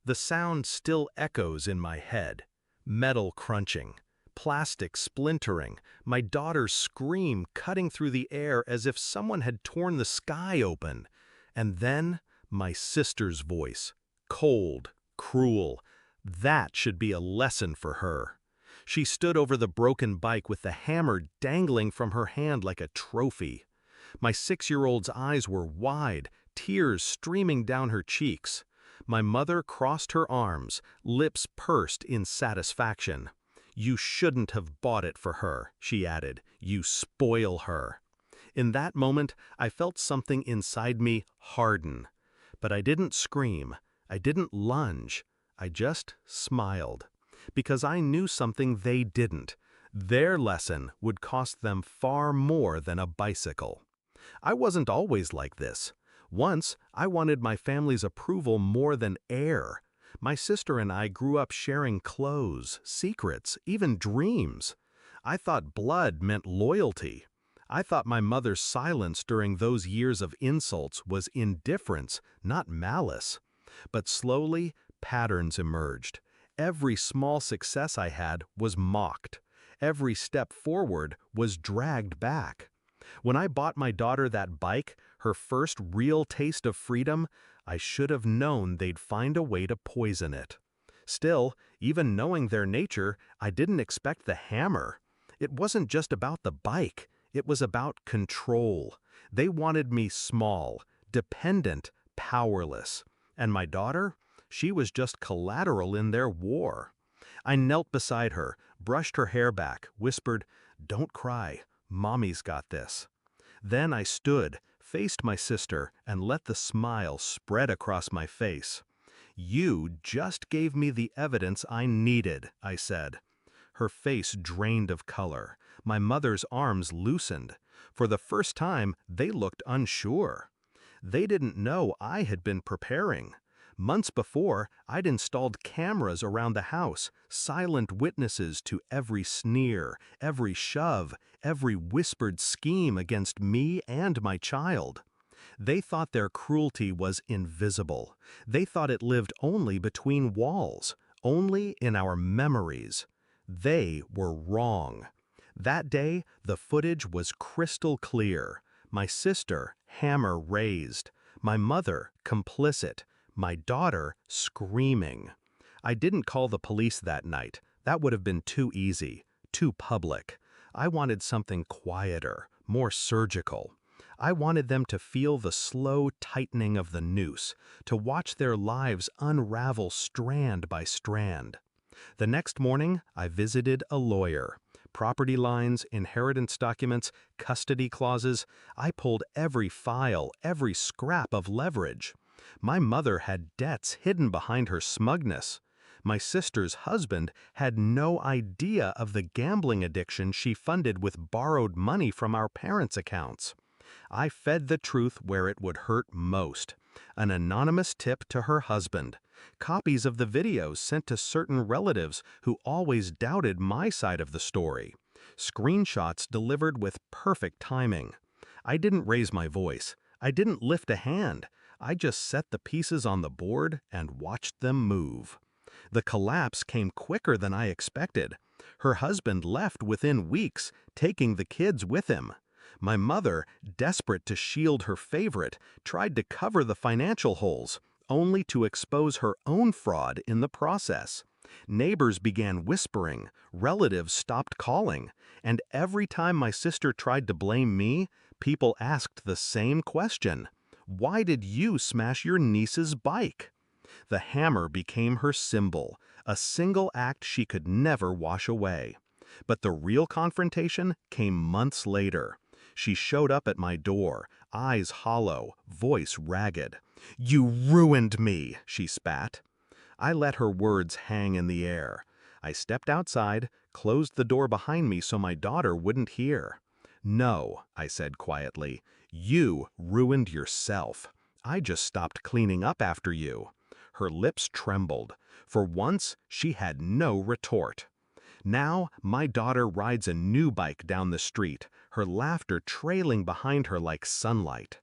The sound still echoes in my head. Metal crunching, plastic splintering, my daughter's scream cutting through the air as if someone had torn the sky open. And then, my sister's voice. Cold, cruel. That should be a lesson for her. She stood over the broken bike with the hammer dangling from her hand like a trophy. My 6-year-old's eyes were wide, tears streaming down her cheeks. My mother crossed her arms, lips pursed in satisfaction. "You shouldn't have bought it for her," she added. "You spoil her." In that moment, I felt something inside me harden. But I didn't scream. I didn't lunge. I just smiled. Because I knew something they didn't. Their lesson would cost them far more than a bicycle. I wasn't always like this. Once, I wanted my family's approval more than air. My sister and I grew up sharing clothes, secrets, even dreams. I thought blood meant loyalty. I thought my mother's silence during those years of insults was indifference, not malice. But slowly, patterns emerged. Every small success I had was mocked. Every step forward was dragged back. When I bought my daughter that bike, her first real taste of freedom, I should have known they'd find a way to poison it. Still, even knowing their nature, I didn't expect the hammer. It wasn't just about the bike. It was about control. They wanted me small, dependent, powerless. And my daughter? She was just collateral in their war. I knelt beside her, brushed her hair back, whispered, "Don't cry. Mommy's got this." Then I stood, faced my sister, and let the smile spread across my face. "You just gave me the evidence I needed," I said. Her face drained of color. My mother's arms loosened. For the first time, they looked unsure. They didn't know I had been preparing. Months before, I'd installed cameras around the house, silent witnesses to every sneer, every shove, every whispered scheme against me and my child. They thought their cruelty was invisible. They thought it lived only between walls, only in our memories. They were wrong. That day, the footage was crystal clear. My sister, hammer raised. My mother, complicit. My daughter, screaming. I didn't call the police that night. That would have been too easy, too public. I wanted something quieter, more surgical. I wanted them to feel the slow tightening of the noose, to watch their lives unravel strand by strand. The next morning, I visited a lawyer. Property lines, inheritance documents, custody clauses. I pulled every file, every scrap of leverage. My mother had debts hidden behind her smugness. My sister's husband had no idea of the gambling addiction she funded with borrowed money from our parents' accounts. I fed the truth where it would hurt most. An anonymous tip to her husband. Copies of the videos sent to certain relatives who always doubted my side of the story. Screenshots delivered with perfect timing. I didn't raise my voice. I didn't lift a hand. I just set the pieces on the board and watched them move. The collapse came quicker than I expected. Her husband left within weeks, taking the kids with him. My mother, desperate to shield her favorite, tried to cover the financial holes, only to expose her own fraud in the process. Neighbors began whispering, relatives stopped calling, and every time my sister tried to blame me, people asked the same question. Why did you smash your niece's bike? The hammer became her symbol, a single act she could never wash away. But the real confrontation came months later. She showed up at my door, eyes hollow, voice ragged. "You ruined me," she spat. I let her words hang in the air. I stepped outside, closed the door behind me so my daughter wouldn't hear. "No," I said quietly, "you ruined yourself. I just stopped cleaning up after you." Her lips trembled. For once, she had no retort. Now, my daughter rides a new bike down the street, her laughter trailing behind her like sunlight.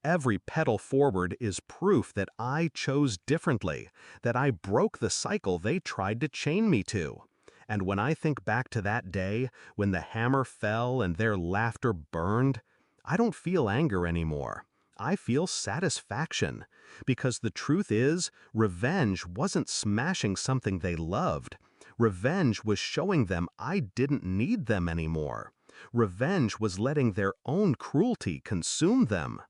Every pedal forward is proof that I chose differently, that I broke the cycle they tried to chain me to. And when I think back to that day, when the hammer fell and their laughter burned, I don't feel anger anymore. I feel satisfaction. Because the truth is, revenge wasn't smashing something they loved. Revenge was showing them I didn't need them anymore. Revenge was letting their own cruelty consume them.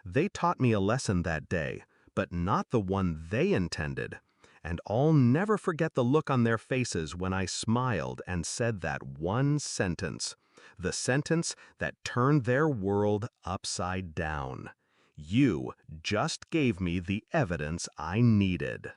They taught me a lesson that day, but not the one they intended. And I'll never forget the look on their faces when I smiled and said that one sentence. The sentence that turned their world upside down. You just gave me the evidence I needed.